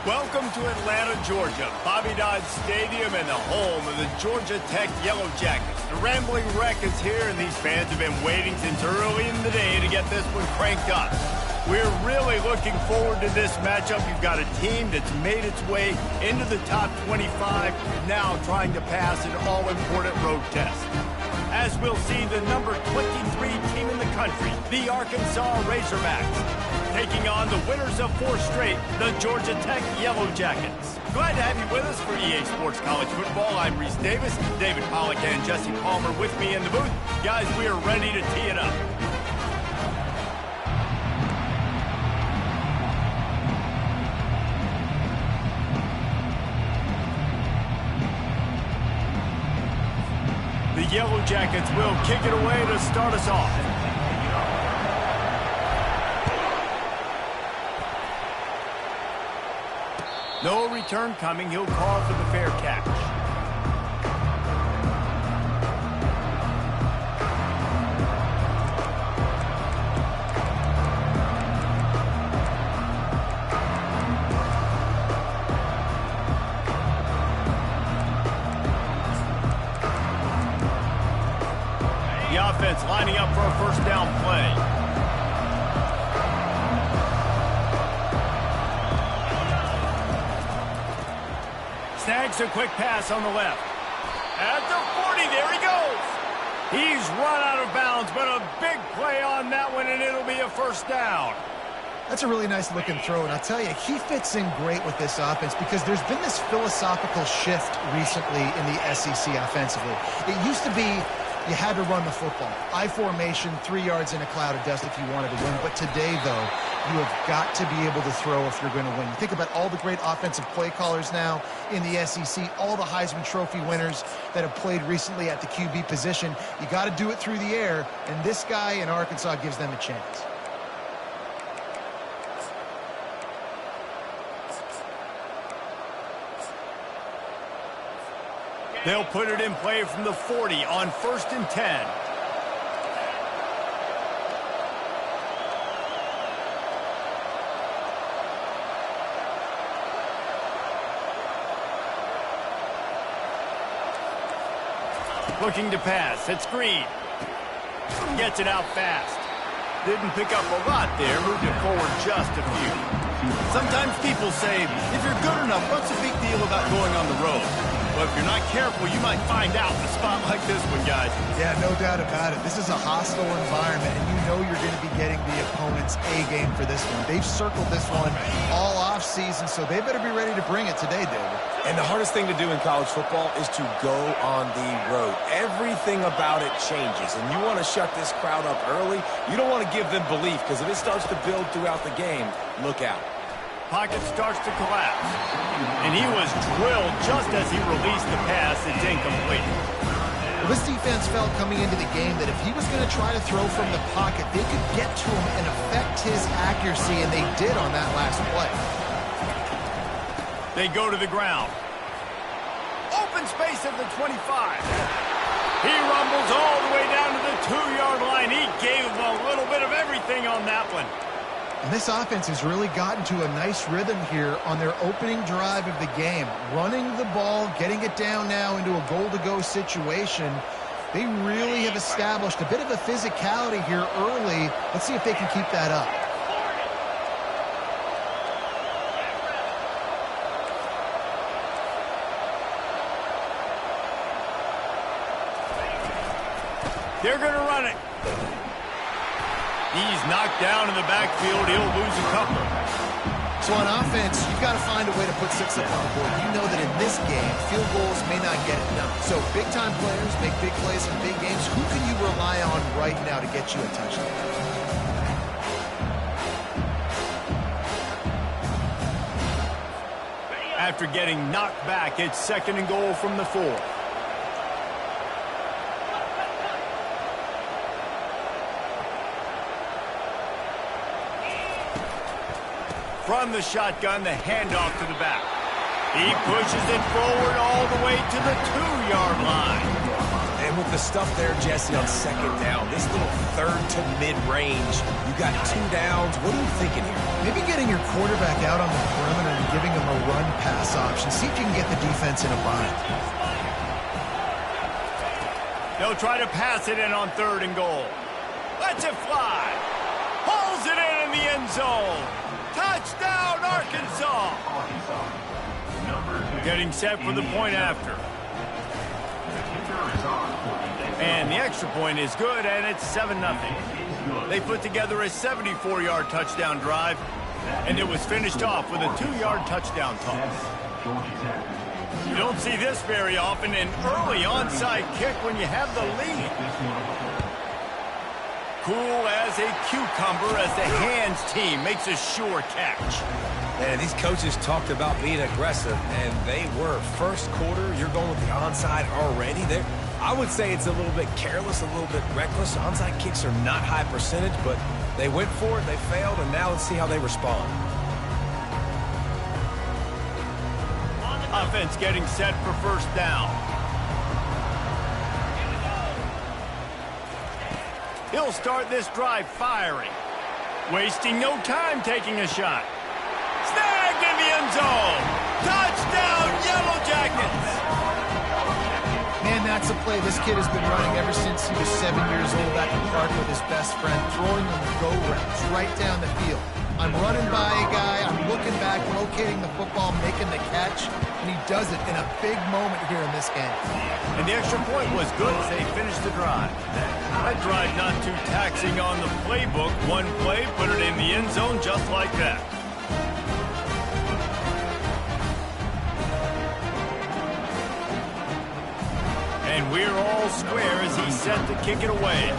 Welcome to Atlanta, Georgia, Bobby Dodd Stadium and the home of the Georgia Tech Yellow Jackets. The Rambling Wreck is here, and these fans have been waiting since early in the day to get this one cranked up. We're really looking forward to this matchup. You've got a team that's made its way into the top 25, now trying to pass an all-important road test. As we'll see, the number 23 team in the country, the Arkansas Razorbacks, taking on the winners of 4 straight, the Georgia Tech Yellow Jackets. Glad to have you with us for EA Sports College Football. I'm Reese Davis, David Pollack and Jesse Palmer with me in the booth. Guys, we are ready to tee it up. The Yellow Jackets will kick it away to start us off. No return coming. He'll call for the fair catch. The offense lining up for a first down play. Snags a quick pass on the left. At the 40, there he goes. He's run out of bounds, but a big play on that one, and it'll be a first down. That's a really nice looking throw, and I'll tell you, he fits in great with this offense because there's been this philosophical shift recently in the SEC offensively. It used to be you had to run the football. I formation, 3 yards in a cloud of dust if you wanted to win. But today, though, you have got to be able to throw if you're going to win. You think about all the great offensive play callers now in the SEC, all the Heisman Trophy winners that have played recently at the QB position. You got to do it through the air, and this guy in Arkansas gives them a chance. They'll put it in play from the 40 on 1st and 10. Looking to pass. It's Green. Gets it out fast. Didn't pick up a lot there. Moved it forward just a few. Sometimes people say, if you're good enough, what's the big deal about going on the road? But if you're not careful, you might find out in a spot like this one, guys. Yeah, no doubt about it. This is a hostile environment, and you know you're going to be getting the opponent's A-game for this one. They've circled this one all off-season, so they better be ready to bring it today, David. And the hardest thing to do in college football is to go on the road. Everything about it changes, and you want to shut this crowd up early. You don't want to give them belief, because if it starts to build throughout the game, look out. Pocket starts to collapse, and he was drilled just as he released the pass. It's incomplete. Well, this defense felt coming into the game that if he was going to try to throw from the pocket, they could get to him and affect his accuracy, and they did on that last play. They go to the ground. Open space at the 25. He rumbles all the way down to the 2-yard line. He gave him a little bit of everything on that one. And this offense has really gotten to a nice rhythm here on their opening drive of the game. Running the ball, getting it down now into a goal-to-go situation. They really have established a bit of a physicality here early. Let's see if they can keep that up. They're going to run it. He's knocked down in the backfield. He'll lose a couple. So on offense, you've got to find a way to put 6 up on the board. You know that in this game, field goals may not get it done. So big-time players make big plays in big games. Who can you rely on right now to get you a touchdown? After getting knocked back, it's 2nd and goal from the 4. From the shotgun, the handoff to the back. He pushes it forward all the way to the 2-yard line. And with the stuff there, Jesse, on 2nd down, this little third to mid-range. You got 2 downs. What are you thinking here? Maybe getting your quarterback out on the perimeter and giving him a run-pass option. See if you can get the defense in a bind. They'll try to pass it in on 3rd and goal. Lets it fly. Pulls it in the end zone. Touchdown, Arkansas. Getting set for the point after. And the extra point is good, and it's 7-0. They put together a 74-yard touchdown drive, and it was finished off with a 2-yard touchdown toss. You don't see this very often, an early onside kick when you have the lead. Cool as a cucumber as the hands team makes a sure catch. Man, these coaches talked about being aggressive, and they were. First quarter, you're going with the onside already. I would say it's a little bit careless, a little bit reckless. Onside kicks are not high percentage, but they went for it, they failed, and now let's see how they respond. Offense getting set for first down. He'll start this drive firing. Wasting no time taking a shot. Snagged in the end zone. Touchdown, Yellow Jackets. Man, that's a play this kid has been running ever since he was 7 years old at the park with his best friend, throwing him the go routes right down the field. I'm running by a guy, I'm looking back, locating the football, making the catch, and he does it in a big moment here in this game. And the extra point was good as they finished the drive. That drive not too taxing on the playbook. One play, put it in the end zone just like that. And we're all square as he's set to kick it away.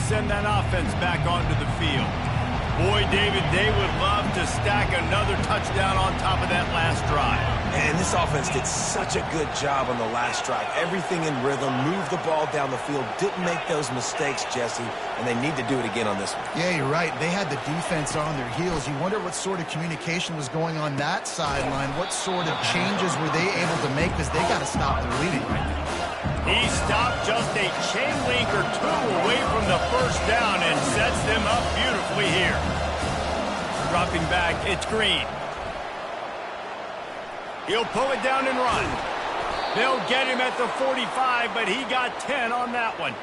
Send that offense back onto the field. Boy, David, they would love to stack another touchdown on top of that last drive. And this offense did such a good job on the last drive. Everything in rhythm, moved the ball down the field, didn't make those mistakes, Jesse, and they need to do it again on this one. Yeah, you're right. They had the defense on their heels. You wonder what sort of communication was going on that sideline. What sort of changes were they able to make because they got to stop the bleeding right now. He stopped just a chain link or two away from the first down and sets them up beautifully here. Dropping back, it's Green. He'll pull it down and run. They'll get him at the 45, but he got 10 on that one.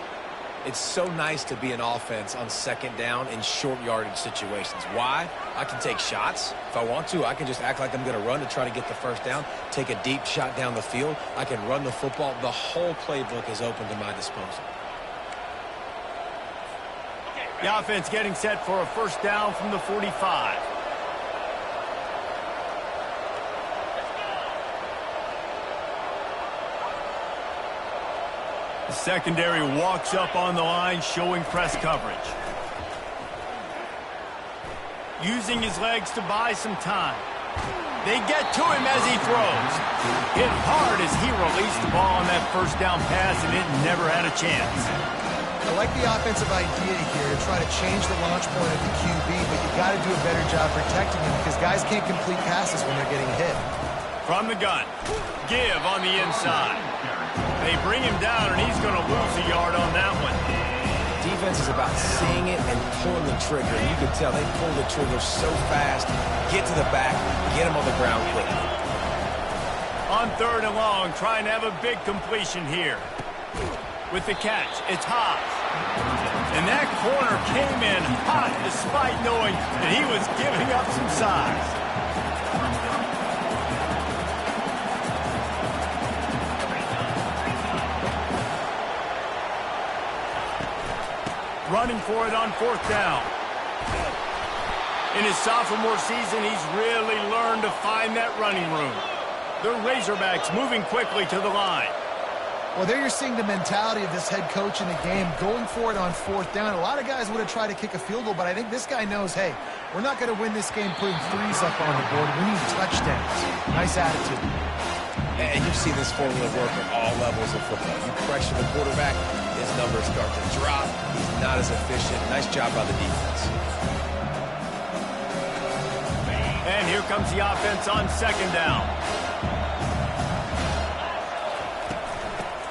It's so nice to be an offense on second down in short yardage situations. Why? I can take shots. If I want to, I can just act like I'm going to run to try to get the first down, take a deep shot down the field. I can run the football. The whole playbook is open to my disposal. The offense getting set for a first down from the 45. The secondary walks up on the line, showing press coverage. using his legs to buy some time. They get to him as he throws. Hit hard as he released the ball on that first down pass, and it never had a chance. I like the offensive idea here to try to change the launch point of the QB, but you got to do a better job protecting him because guys can't complete passes when they're getting hit. From the gun, give on the inside. They bring him down, and he's going to lose a yard on that one. Defense is about seeing it and pulling the trigger. You can tell they pull the trigger so fast, get to the back, get him on the ground quickly. On 3rd and long, trying to have a big completion here. With the catch, it's Haas. And that corner came in hot despite knowing that he was giving up some size. Running for it on 4th down. In his sophomore season, he's really learned to find that running room. The Razorbacks moving quickly to the line. Well, there you're seeing the mentality of this head coach in the game, going for it on 4th down. A lot of guys would have tried to kick a field goal, but I think this guy knows, hey, we're not going to win this game putting threes up on the board. We need touchdowns. Nice attitude. And you see this formula work at all levels of football. You pressure the quarterback, his numbers start to drop. He's not as efficient. Nice job by the defense. And here comes the offense on 2nd down.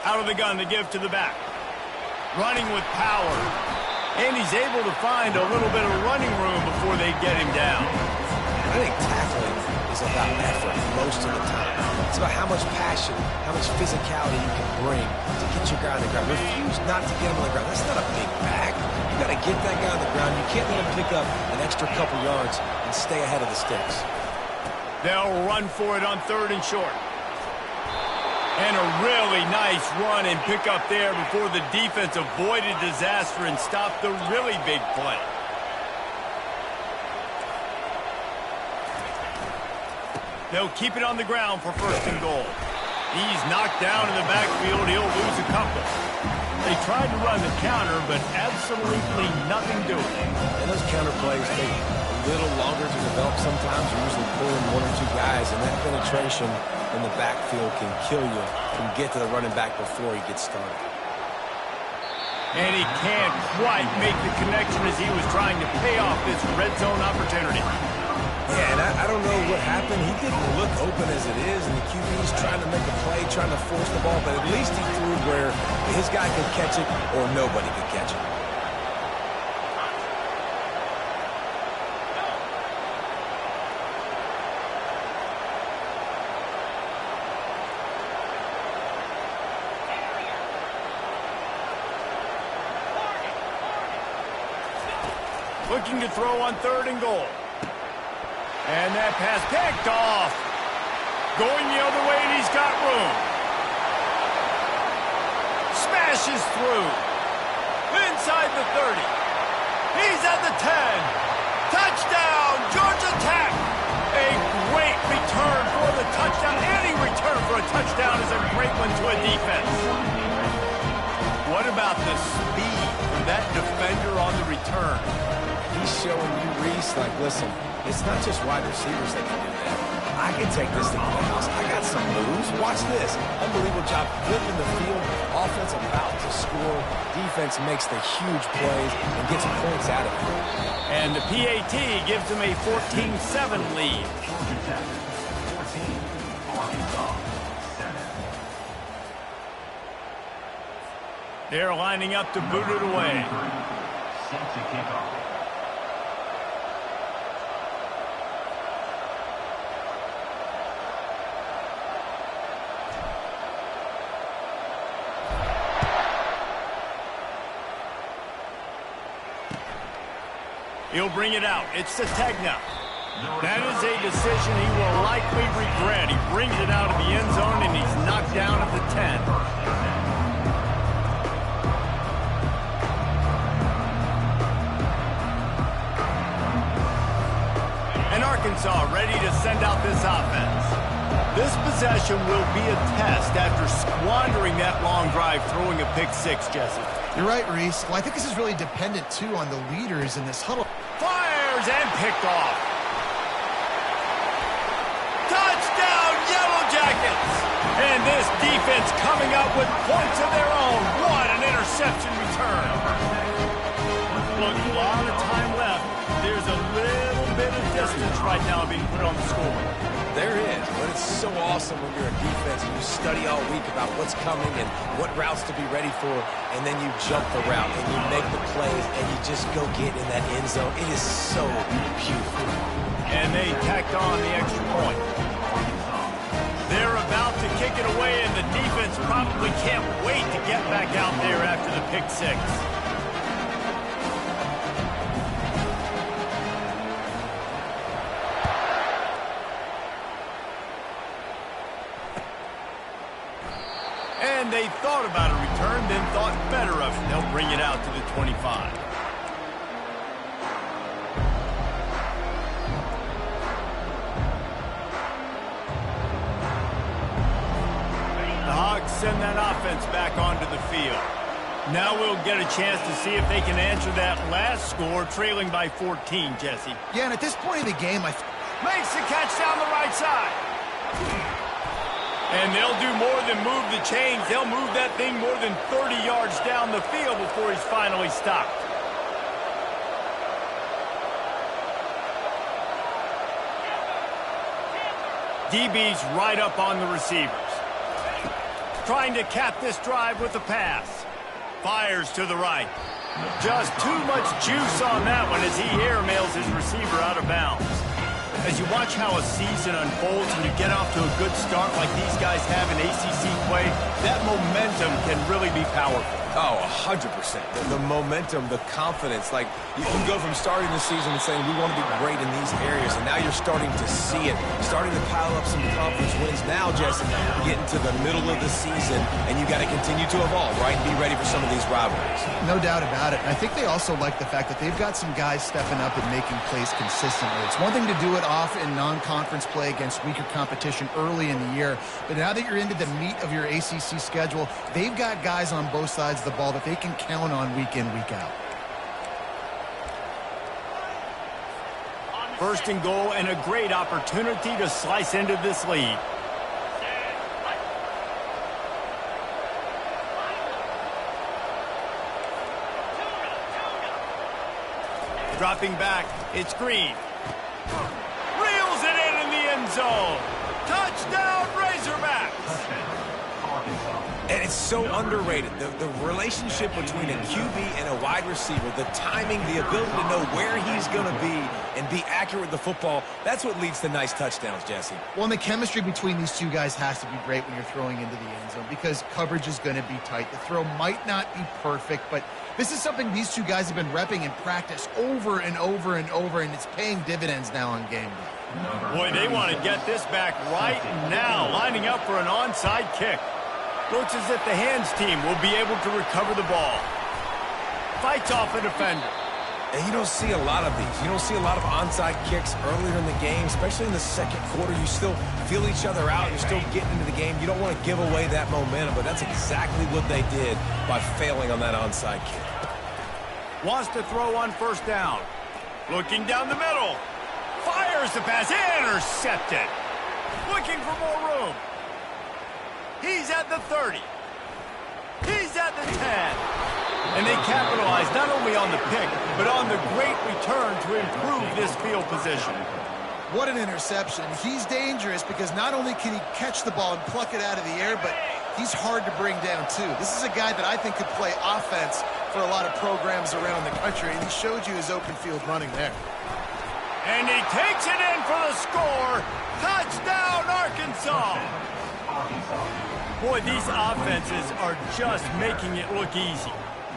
Out of the gun to give to the back. Running with power. And he's able to find a little bit of running room before they get him down. I think tackling is about effort most of the time. It's about how much passion, how much physicality you can bring to get your guy on the ground. Refuse not to get him on the ground. That's not a big bag. You got to get that guy on the ground. You can't let him pick up an extra couple yards and stay ahead of the sticks. They'll run for it on 3rd and short. And a really nice run and pick up there before the defense avoided disaster and stopped the really big play. They'll keep it on the ground for 1st and goal. He's knocked down in the backfield. He'll lose a couple. They tried to run the counter, but absolutely nothing doing. And those counter plays take a little longer to develop sometimes. You're usually pulling 1 or 2 guys, and that penetration in the backfield can kill you. Can get to the running back before he gets started. And he can't quite make the connection as he was trying to pay off this red zone opportunity. Yeah, and I don't know what happened. He didn't look open as it is, and the QB's trying to make a play, trying to force the ball, but at least he threw where his guy could catch it or nobody could catch it. Looking to throw on 3rd and goal. And that pass picked off. Going the other way, and he's got room. Smashes through. Inside the 30. He's at the 10. Touchdown, Georgia Tech. A great return for the touchdown. Any return for a touchdown is a great one to a defense. What about the speed from that defender on the return? He's showing you, Reese, like, listen, it's not just wide receivers that can do that. I can take this thing to the house. I got some moves. Watch this. Unbelievable job flipping the field. Offense about to score. Defense makes the huge plays and gets points out of it. And the PAT gives them a 14-7 lead. They're lining up to boot it away. He'll bring it out. It's Sategna. That is a decision he will likely regret. He brings it out of the end zone, and he's knocked down at the 10. And Arkansas ready to send out this offense. This possession will be a test after squandering that long drive, throwing a pick six, Jesse. You're right, Reese. Well, I think this is really dependent, too, on the leaders in this huddle. Fires! fires and picked off. Touchdown, Yellow Jackets! And this defense coming up with points of their own. What an interception return. Look, a lot of time left. There's a little bit of distance right now being put on the score. There is, but it's so awesome when you're a defense and you study all week about what's coming and what routes to be ready for, and then you jump the route and you make the plays and you just go get in that end zone. It is so beautiful. And they tacked on the extra point. They're about to kick it away, and the defense probably can't wait to get back out there after the pick six. And they thought about a return, then thought better of it. They'll bring it out to the 25. The Hogs send that offense back onto the field. Now we'll get a chance to see if they can answer that last score, trailing by 14, Jesse. Yeah, and at this point in the game, Makes the catch down the right side. And they'll do more than move the chains. They'll move that thing more than 30 yards down the field before he's finally stopped. DB's right up on the receivers. Trying to cap this drive with a pass. Fires to the right. Just too much juice on that one as he airmails his receiver out of bounds. As you watch how a season unfolds and you get off to a good start like these guys have in ACC play, that momentum can really be powerful. Oh, 100%. The momentum, the confidence. Like, you go from starting the season and saying, we want to be great in these areas, and now you're starting to see it, starting to pile up some conference wins. Now, Jesse, you get into the middle of the season, and you got to continue to evolve, right, and be ready for some of these rivalries. no doubt about it. And I think they also like the fact that they've got some guys stepping up and making plays consistently. It's one thing to do it off in non-conference play against weaker competition early in the year, but now that you're into the meat of your ACC schedule, they've got guys on both sides of the ball that they can count on week in, week out. First and goal, and a great opportunity to slice into this lead. Dropping back, it's Green. Reels it in the end zone. Touchdown, Razorbacks! And it's so underrated. The relationship between a QB and a wide receiver, the timing, the ability to know where he's going to be and be accurate with the football, that's what leads to nice touchdowns, Jesse. Well, and the chemistry between these two guys has to be great when you're throwing into the end zone because coverage is going to be tight. The throw might not be perfect, but this is something these two guys have been repping in practice over and over and over, and it's paying dividends now on game day. Boy, they want to get this back right now, lining up for an onside kick. Looks as if the hands team will be able to recover the ball. Fights off a defender. And you don't see a lot of these. You don't see a lot of onside kicks earlier in the game, especially in the second quarter. You still feel each other out. You're still getting into the game. You don't want to give away that momentum, but that's exactly what they did by failing on that onside kick. Wants to throw on first down. Looking down the middle. Fires the pass. Intercepted. Looking for more room. He's at the 30. He's at the 10. And they capitalize not only on the pick, but on the great return to improve this field position. What an interception. He's dangerous because not only can he catch the ball and pluck it out of the air, but he's hard to bring down too. This is a guy that I think could play offense for a lot of programs around the country, and he showed you his open field running there. And he takes it in for the score. Touchdown, Arkansas. Boy, these offenses are just making it look easy.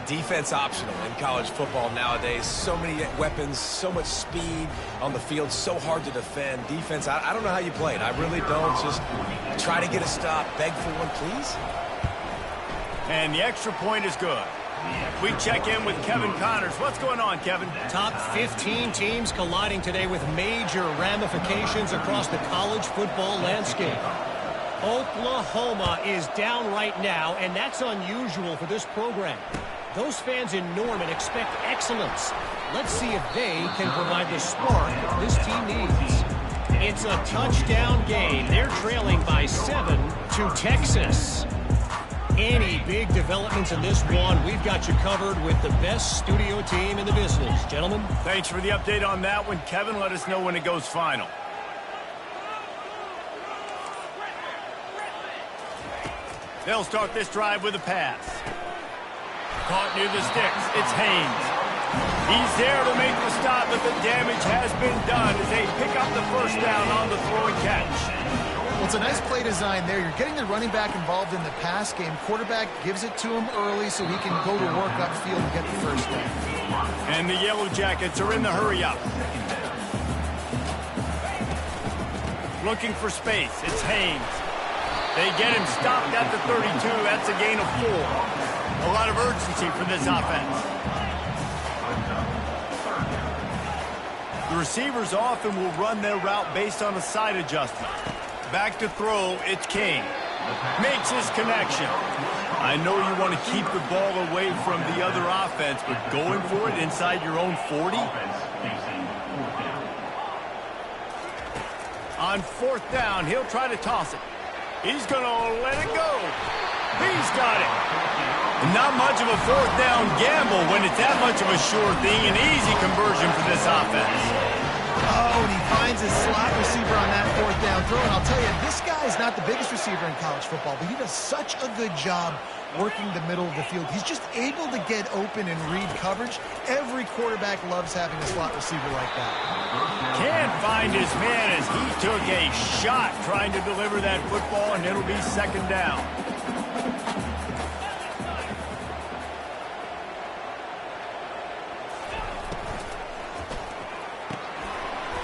Defense optional in college football nowadays. So many weapons, so much speed on the field, so hard to defend. Defense, I don't know how you play it. I really don't. Just try to get a stop. Beg for one, please. And the extra point is good. We check in with Kevin Connors. What's going on, Kevin? Top 15 teams colliding today with major ramifications across the college football landscape. Oklahoma is down right now, and that's unusual for this program. Those fans in Norman expect excellence. Let's see if they can provide the spark this team needs. It's a touchdown game. They're trailing by 7 to Texas. Any big developments in this one, we've got you covered with the best studio team in the business. Gentlemen. Thanks for the update on that one, Kevin. Let us know when it goes final. They'll start this drive with a pass. Caught near the sticks. It's Haynes. He's there to make the stop, but the damage has been done as they pick up the first down on the throw and catch. Well, it's a nice play design there. You're getting the running back involved in the pass game. Quarterback gives it to him early so he can go to work upfield and get the first down. And the Yellow Jackets are in the hurry-up. Looking for space. It's Haynes. They get him stopped at the 32. That's a gain of 4. A lot of urgency for this offense. The receivers often will run their route based on a side adjustment. Back to throw, it's King. Makes his connection. I know you want to keep the ball away from the other offense, but going for it inside your own 40? On 4th down, he'll try to toss it. He's going to let it go. He's got it. Not much of a 4th down gamble when it's that much of a sure thing. An easy conversion for this offense. Oh, and he finds his slot receiver on that 4th down throw. And I'll tell you, this guy is not the biggest receiver in college football, but he does such a good job working the middle of the field. He's just able to get open and read coverage. Every quarterback loves having a slot receiver like that. Can't find his man as he took a shot trying to deliver that football, and it'll be 2nd down.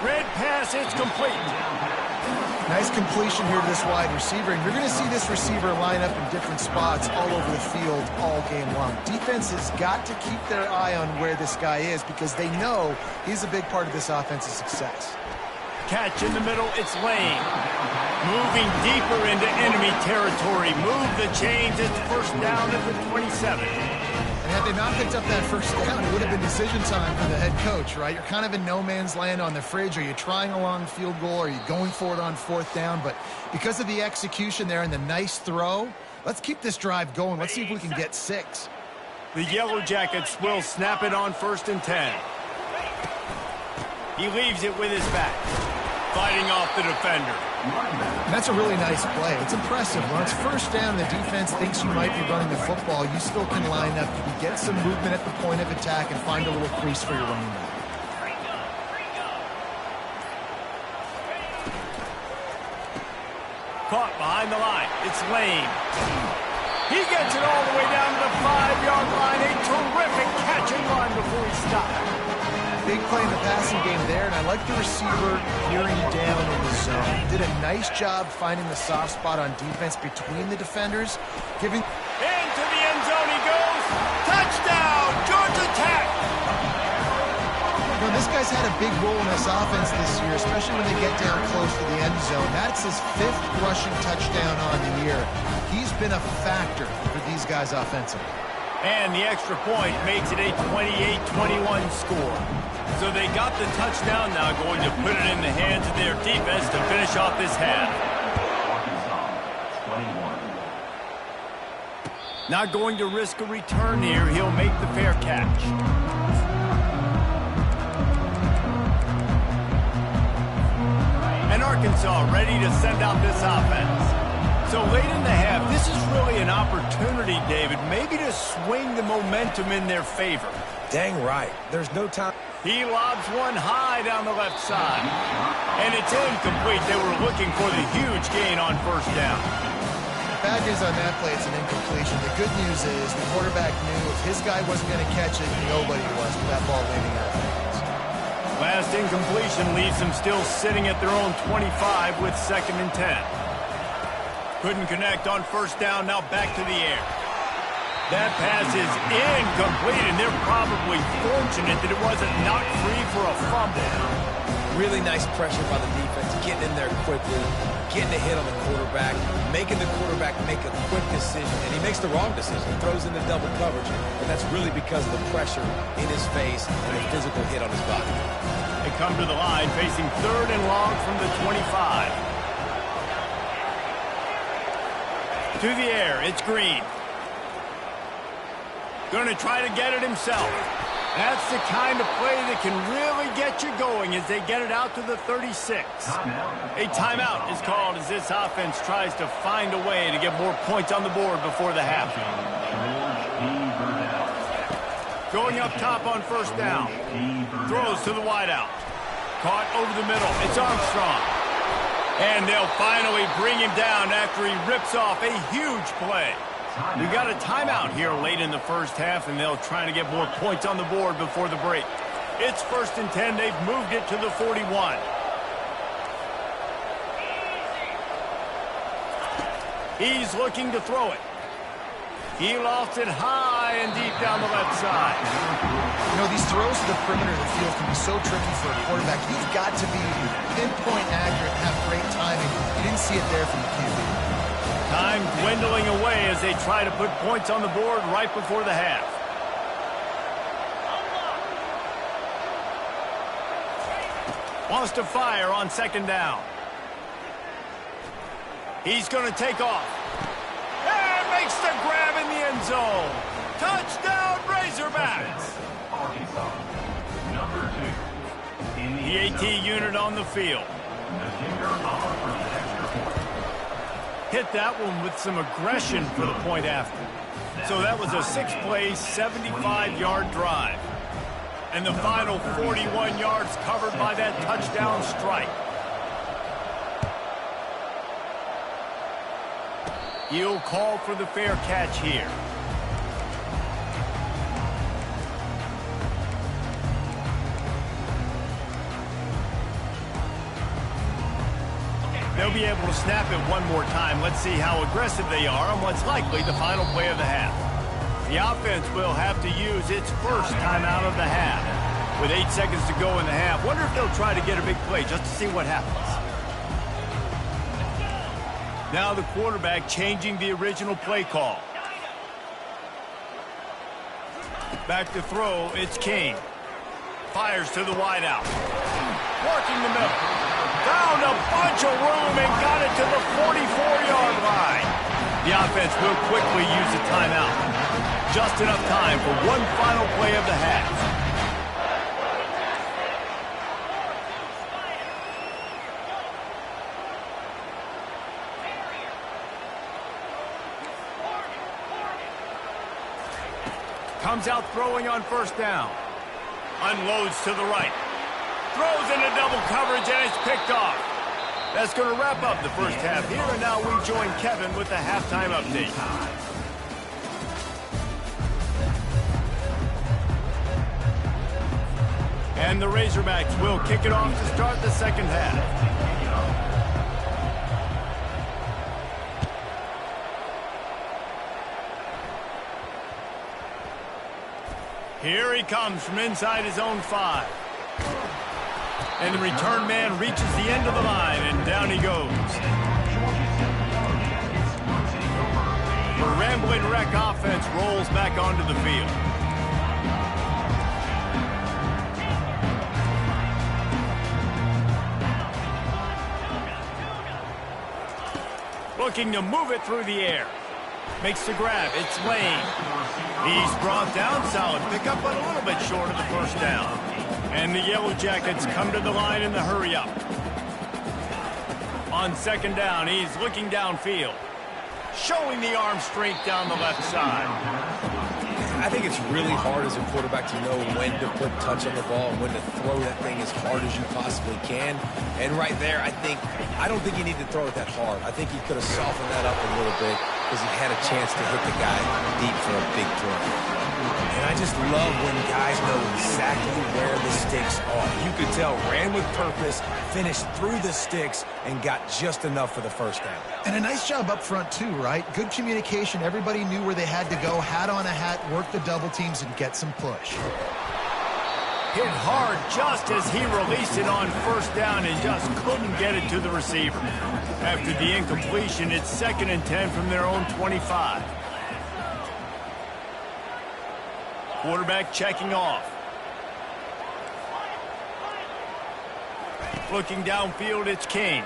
Red pass, it's complete. Nice completion here to this wide receiver, and you're going to see this receiver line up in different spots all over the field all game long. Defense has got to keep their eye on where this guy is because they know he's a big part of this offense's success. Catch in the middle, it's Lane. Moving deeper into enemy territory. Move the chains, it's 1st down at the 27. And had they not picked up that 1st down, it would have been decision time for the head coach, right? You're kind of in no man's land on the fridge. Are you trying a long field goal? Are you going for it on 4th down? But because of the execution there and the nice throw, let's keep this drive going. Let's see if we can get 6. The Yellow Jackets will snap it on 1st and 10. He leaves it with his back, fighting off the defender. And that's a really nice play. It's impressive. When it's 1st down, the defense thinks you might be running the football. You still can line up. You can get some movement at the point of attack and find a little crease for your running back. Caught behind the line. It's Lane. He gets it all the way down to the 5-yard line. A terrific catch and run before he stopped. Big play in the passing game there, and I like the receiver gearing down in the zone. Did a nice job finding the soft spot on defense between the defenders. Into the end zone he goes. Touchdown, Georgia Tech. You know, this guy's had a big role in this offense this year, especially when they get down close to the end zone. That's his 5th rushing touchdown on the year. He's been a factor for these guys offensively. And the extra point makes it a 28-21 score. So they got the touchdown, now going to put it in the hands of their defense to finish off this half. Not going to risk a return here. He'll make the fair catch. And Arkansas ready to send out this offense. So late in the half, this is really an opportunity, David, maybe to swing the momentum in their favor. Dang right. There's no time. He lobs one high down the left side. And it's incomplete. They were looking for the huge gain on 1st down. Bad news on that play, it's an incompletion. The good news is the quarterback knew if his guy wasn't going to catch it, nobody was with that ball landing out of bounds. Last incompletion leaves them still sitting at their own 25 with 2nd and 10. Couldn't connect on 1st down, now back to the air. That pass is incomplete, and they're probably fortunate that it wasn't knocked free for a fumble. Really nice pressure by the defense, getting in there quickly, getting a hit on the quarterback, making the quarterback make a quick decision, and he makes the wrong decision. He throws into double coverage, and that's really because of the pressure in his face and the physical hit on his body. They come to the line facing 3rd and long from the 25. To the air, it's Green. Going to try to get it himself. That's the kind of play that can really get you going as they get it out to the 36. A timeout is called as this offense tries to find a way to get more points on the board before the half. Going up top on 1st down. Throws to the wideout. Caught over the middle. It's Armstrong. And they'll finally bring him down after he rips off a huge play. We got a timeout here late in the first half, and they'll try to get more points on the board before the break. It's 1st and 10. They've moved it to the 41. He's looking to throw it. He lost it high and deep down the left side. You know, these throws to the perimeter of the field can be so tricky for a quarterback. You've got to be pinpoint accurate and have great timing. You didn't see it there from the QB. Time dwindling away as they try to put points on the board right before the half. Wants to fire on 2nd down. He's going to take off. And makes the grab in the end zone. Touchdown, Razorbacks. The AT unit on the field. Hit that one with some aggression for the point after. So that was a 6-play, 75-yard drive. And the final 41 yards covered by that touchdown strike. He'll call for the fair catch here. They'll be able to snap it one more time. Let's see how aggressive they are on what's likely the final play of the half. The offense will have to use its first timeout of the half. With 8 seconds to go in the half, wonder if they'll try to get a big play just to see what happens. Now the quarterback changing the original play call. Back to throw, it's King. Fires to the wideout. Working the middle. Found a bunch of room and got it to the 44-yard line. The offense will quickly use a timeout. Just enough time for one final play of the half. Comes out throwing on 1st down. Unloads to the right. Throws into double coverage, and it's picked off. That's going to wrap up the first half here, and now we join Kevin with the halftime update. And the Razorbacks will kick it off to start the second half. Here he comes from inside his own 5. And the return man reaches the end of the line, and down he goes. The Rambling Wreck offense rolls back onto the field. Looking to move it through the air. Makes the grab. It's Lane. He's brought down. Solid pickup, but a little bit short of the first down. And the Yellow Jackets come to the line in the hurry up. On 2nd down, he's looking downfield. Showing the arm strength down the left side. I think it's really hard as a quarterback to know when to put touch on the ball and when to throw that thing as hard as you possibly can. And right there, I don't think you need to throw it that hard. I think he could have softened that up a little bit because he had a chance to hit the guy deep for a big throw. And I just love when guys know exactly where the sticks are. You could tell, ran with purpose, finished through the sticks, and got just enough for the first down. And a nice job up front, too, right? Good communication. Everybody knew where they had to go, hat on a hat, work the double teams, and get some push. Hit hard just as he released it on first down and just couldn't get it to the receiver. After the incompletion, it's 2nd and 10 from their own 25. Quarterback checking off. Looking downfield, it's King.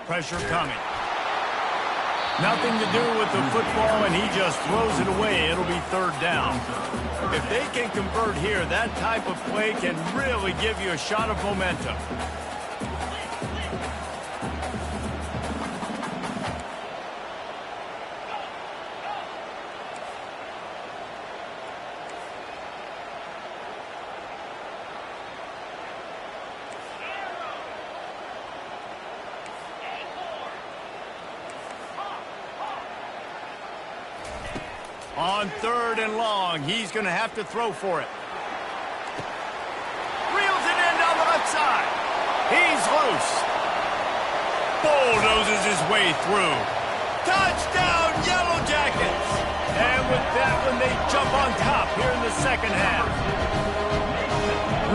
Pressure coming. Nothing to do with the football, and he just throws it away. It'll be 3rd down. If they can convert here, that type of play can really give you a shot of momentum. On 3rd and long, he's going to have to throw for it. Reels it in down the left side. He's loose. Bulldozes his way through. Touchdown, Yellow Jackets! And with that one, they jump on top here in the 2nd half.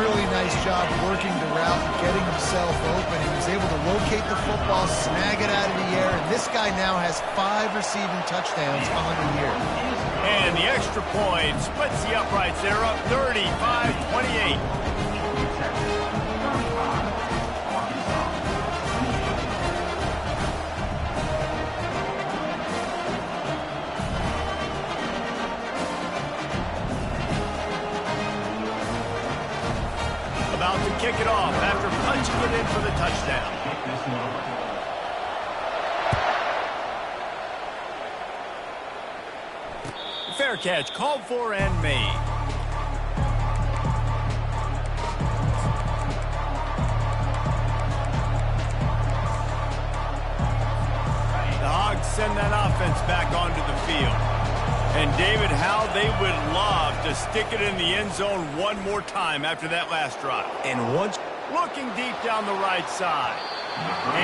Really nice job working the route and getting himself open. He was able to locate the football, snag it out of the air, and this guy now has 5 receiving touchdowns on the year. And the extra point splits the uprights. They're up 35-28. About to kick it off after punching it in for the touchdown. Fair catch, called for and made. The Hogs send that offense back onto the field. And David, how they would love to stick it in the end zone one more time after that last drive. And once looking deep down the right side.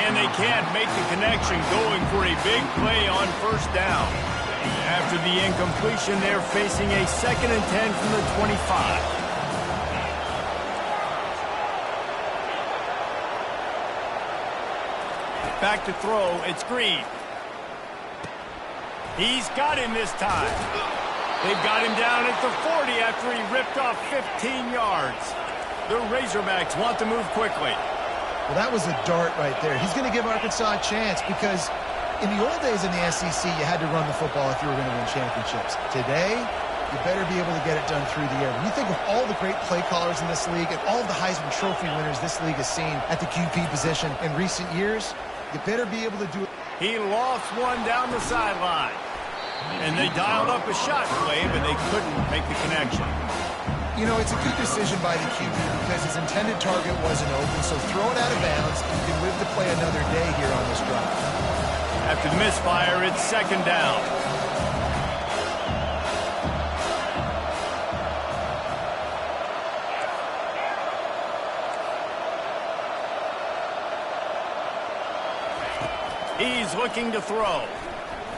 And they can't make the connection, going for a big play on first down. After the incompletion, they're facing a 2nd and 10 from the 25. Back to throw, it's Green. He's got him this time. They've got him down at the 40 after he ripped off 15 yards. The Razorbacks want to move quickly. Well, that was a dart right there. He's going to give Arkansas a chance because in the old days in the SEC, you had to run the football if you were going to win championships. Today, you better be able to get it done through the air. When you think of all the great play callers in this league and all the Heisman Trophy winners this league has seen at the QB position in recent years, you better be able to do it. He lost one down the sideline. And they dialed up a shot play, but they couldn't make the connection. You know, it's a good decision by the QB because his intended target wasn't open, so throw it out of bounds. You can live to play another day here on this drive. After the misfire, it's 2nd down. He's looking to throw.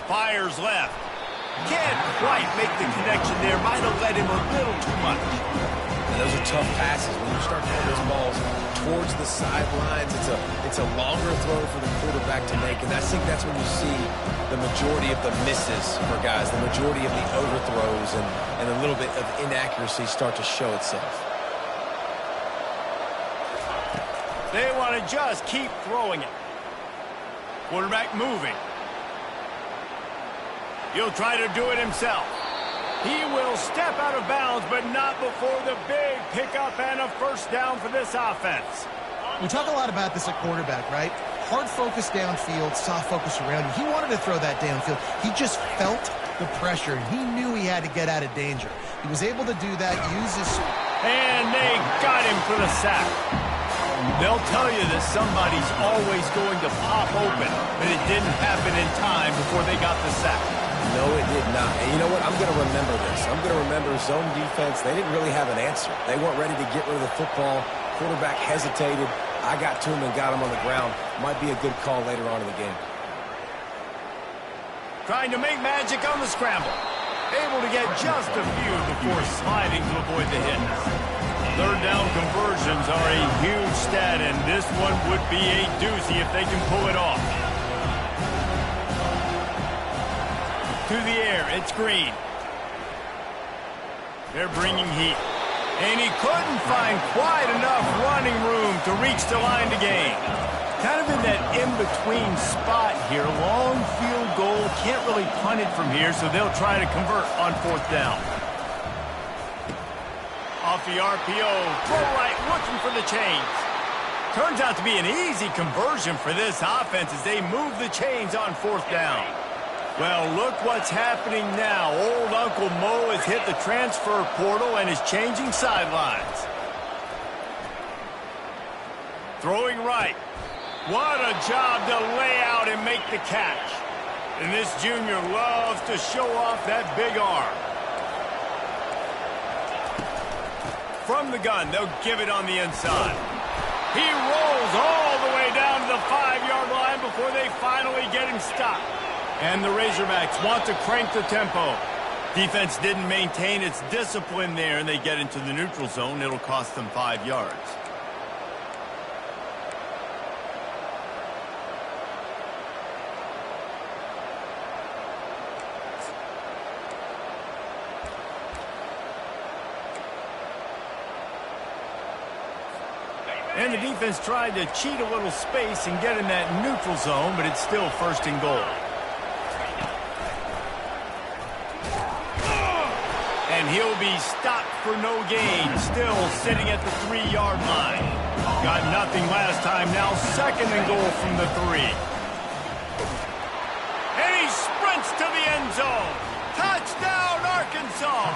Fires left. Can't quite make the connection there. Might have led him a little too much. And those are tough passes when you start throwing those balls towards the sidelines. It's a longer throw for the quarterback to make, and I think that's when you see the majority of the misses for guys, the majority of the overthrows and a little bit of inaccuracy start to show itself. They want to just keep throwing it. Quarterback moving. He'll try to do it himself. He will step out of bounds, but not before the big pickup and a first down for this offense. We talk a lot about this at quarterback, right? Hard focus downfield, soft focus around you. He wanted to throw that downfield. He just felt the pressure, and he knew he had to get out of danger. He was able to do that, use his... And they got him for the sack. They'll tell you that somebody's always going to pop open, but it didn't happen in time before they got the sack. No, it did not. And you know what? I'm going to remember this. I'm going to remember zone defense. They didn't really have an answer. They weren't ready to get rid of the football. Quarterback hesitated. I got to him and got him on the ground. Might be a good call later on in the game. Trying to make magic on the scramble. able to get just a few before sliding to avoid the hit. Third down conversions are a huge stat, and this one would be a doozy if they can pull it off. To the air, it's Green. They're bringing heat. And he couldn't find quite enough running room to reach the line to gain. Kind of in that in-between spot here. Long field goal. Can't really punt it from here, so they'll try to convert on fourth down. Off the RPO. Throw right, looking for the chains. Turns out to be an easy conversion for this offense as they move the chains on fourth down. Well, look what's happening now. Old Uncle Mo has hit the transfer portal and is changing sidelines. Throwing right. What a job to lay out and make the catch. And this junior loves to show off that big arm. From the gun, they'll give it on the inside. He rolls all the way down to the 5-yard line before they finally get him stopped. And the Razorbacks want to crank the tempo. Defense didn't maintain its discipline there, and they get into the neutral zone. It'll cost them 5 yards. And the defense tried to cheat a little space and get in that neutral zone, but it's still first and goal. And he'll be stopped for no gain, still sitting at the 3-yard line. Got nothing last time, now second and goal from the 3. And he sprints to the end zone. Touchdown, Arkansas!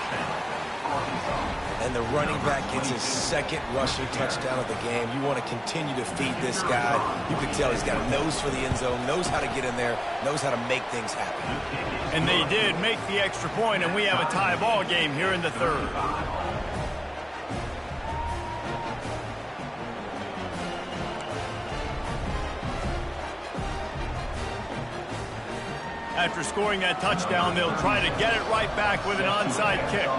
And the running back gets his second rushing touchdown of the game. You want to continue to feed this guy. You can tell he's got a nose for the end zone, knows how to get in there, knows how to make things happen. And they did make the extra point, and we have a tie ball game here in the third. After scoring that touchdown, they'll try to get it right back with an onside kick.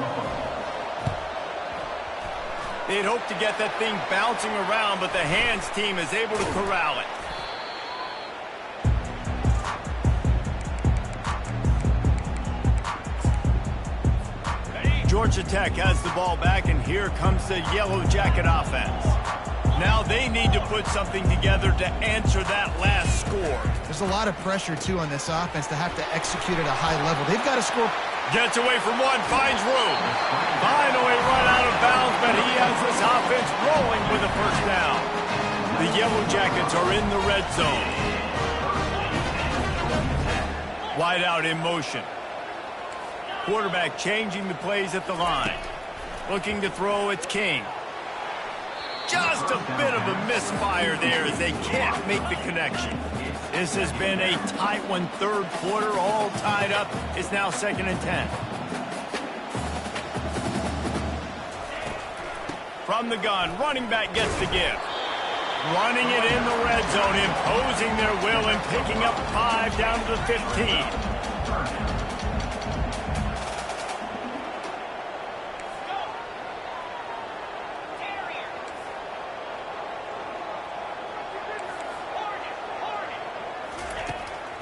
They'd hope to get that thing bouncing around, but the hands team is able to corral it. Georgia Tech has the ball back, and here comes the Yellow Jacket offense. Now they need to put something together to answer that last score. There's a lot of pressure, too, on this offense to have to execute at a high level. They've got to score. Gets away from one, finds room. Finally run out of bounds, but he has this offense rolling with a first down. The Yellow Jackets are in the red zone. Wide out in motion. Quarterback changing the plays at the line. Looking to throw, it's King. Just a bit of a misfire there as they can't make the connection. This has been a tight one, third quarter, all tied up. It's now 2nd and 10. From the gun, running back gets the give. Running it in the red zone, imposing their will and picking up 5 down to the 15.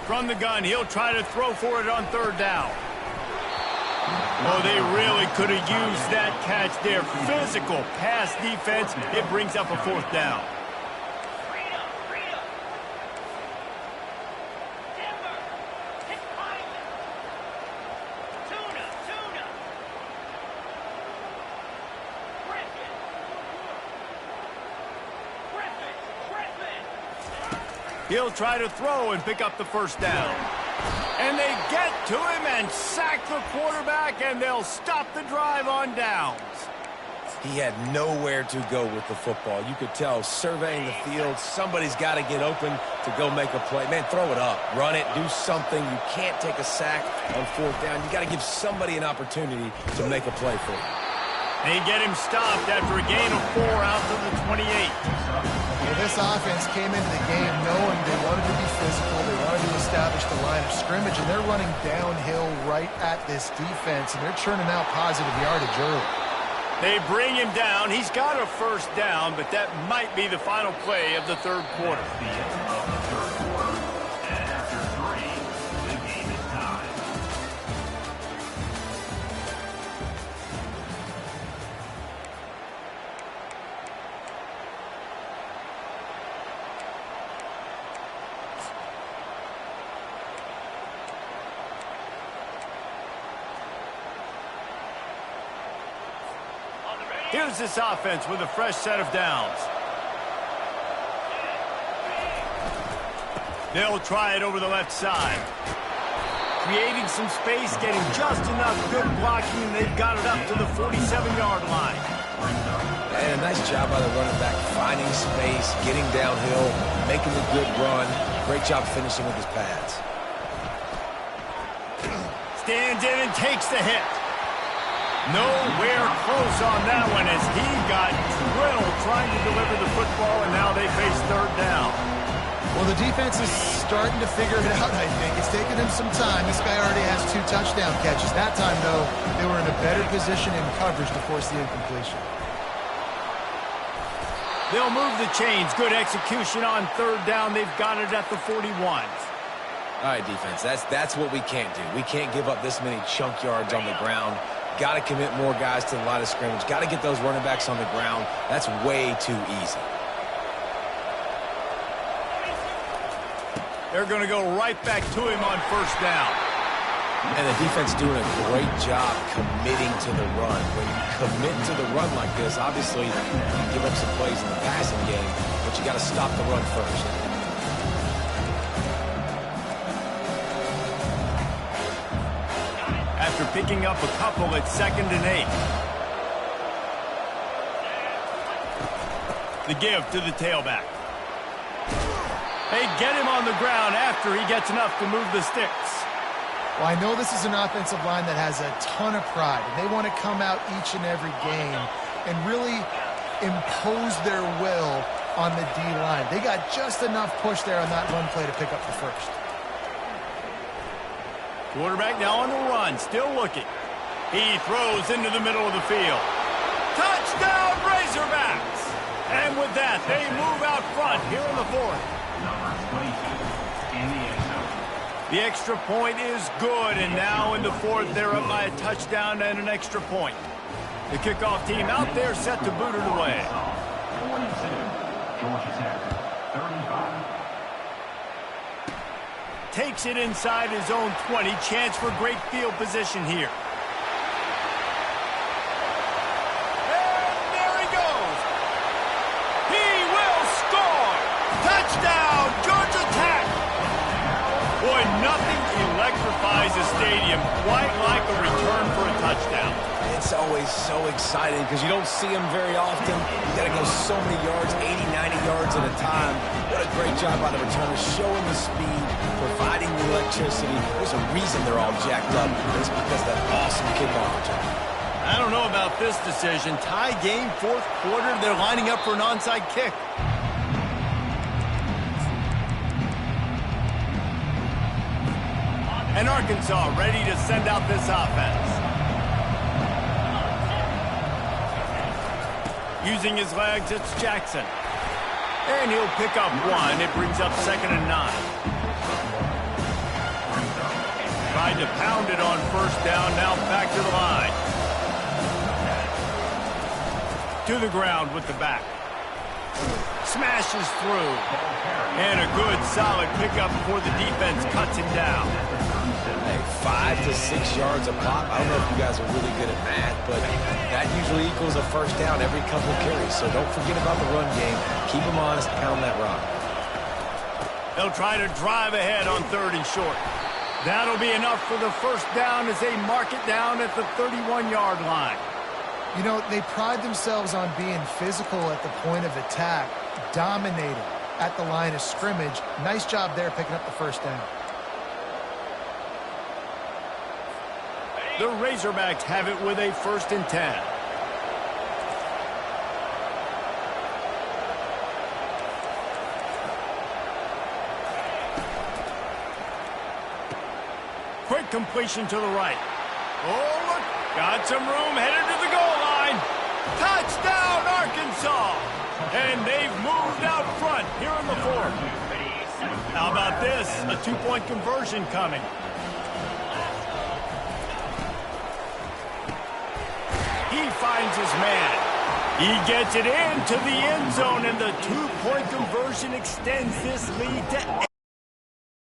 From the gun, he'll try to throw for it on third down. Oh, they really could have used that catch there. Physical pass defense. It brings up a fourth down. He'll try to throw and pick up the first down. And they get to him and sack the quarterback, and they'll stop the drive on downs. He had nowhere to go with the football. You could tell, surveying the field, somebody's got to get open to go make a play. Man, throw it up, run it, do something. You can't take a sack on fourth down. You got to give somebody an opportunity to make a play for you. They get him stopped after a gain of 4 out to the 28. Well, this offense came into the game knowing they wanted to be physical, they wanted to establish the line of scrimmage, and they're running downhill right at this defense, and they're churning out positive yardage early. They bring him down. He's got a first down, but that might be the final play of the third quarter. Here's this offense with a fresh set of downs. They'll try it over the left side. Creating some space, getting just enough good blocking, and they've got it up to the 47-yard line. And a nice job by the running back, finding space, getting downhill, making a good run. Great job finishing with his pads. Stands in and takes the hit. Nowhere close on that one as he got drilled trying to deliver the football, and now they face third down. Well, the defense is starting to figure it out, I think. It's taken him some time. This guy already has 2 touchdown catches. That time, though, they were in a better position in coverage to force the incompletion. They'll move the chains. Good execution on third down. They've got it at the 41. All right, defense, that's what we can't do. We can't give up this many chunk yards on the ground. Got to commit more guys to the line of scrimmage. Got to get those running backs on the ground. That's way too easy. They're going to go right back to him on first down. And the defense doing a great job committing to the run. When you commit to the run like this, obviously you can give up some plays in the passing game, but you got to stop the run first. After picking up a couple at 2nd and 8. The give to the tailback. They get him on the ground after he gets enough to move the sticks. Well, I know this is an offensive line that has a ton of pride, and they want to come out each and every game and really impose their will on the D-line. They got just enough push there on that run play to pick up the first. Quarterback now on the run, still looking. He throws into the middle of the field. Touchdown, Razorbacks! And with that, they move out front here in the fourth. The extra point is good, and now in the fourth, they're up by a touchdown and an extra point. The kickoff team out there set to boot it away. Takes it inside his own 20. Chance for great field position here. And there he goes. He will score. Touchdown, Georgia Tech. Boy, nothing electrifies a stadium quite like a return for a touchdown. It's always so exciting because you don't see them very often. You got to go so many yards, 80, 90 yards at a time. What a great job by the returner, showing the speed, providing the electricity. There's a reason they're all jacked up. It's because of that awesome kickoff return. I don't know about this decision. Tie game, fourth quarter. They're lining up for an onside kick. And Arkansas ready to send out this offense. Using his legs, it's Jackson. And he'll pick up 1. It brings up 2nd and 9. Tried to pound it on first down, now back to the line. To the ground with the back. Smashes through. And a good, solid pickup before the defense cuts him down. Hey, 5 to 6 yards a pop. I don't know if you guys are really good at math, but that usually equals a first down every couple of carries. So don't forget about the run game. Keep them honest, pound that rock. They'll try to drive ahead on 3rd and short. That'll be enough for the first down as they mark it down at the 31-yard line. You know, they pride themselves on being physical at the point of attack, dominating at the line of scrimmage. Nice job there picking up the first down. The Razorbacks have it with a 1st and 10. Quick completion to the right. Oh, look. Got some room, headed to the goal line. Touchdown, Arkansas. And they've moved out front here in the fourth. How about this? A two-point conversion coming. He finds his man. He gets it into the end zone, and the two-point conversion extends this lead to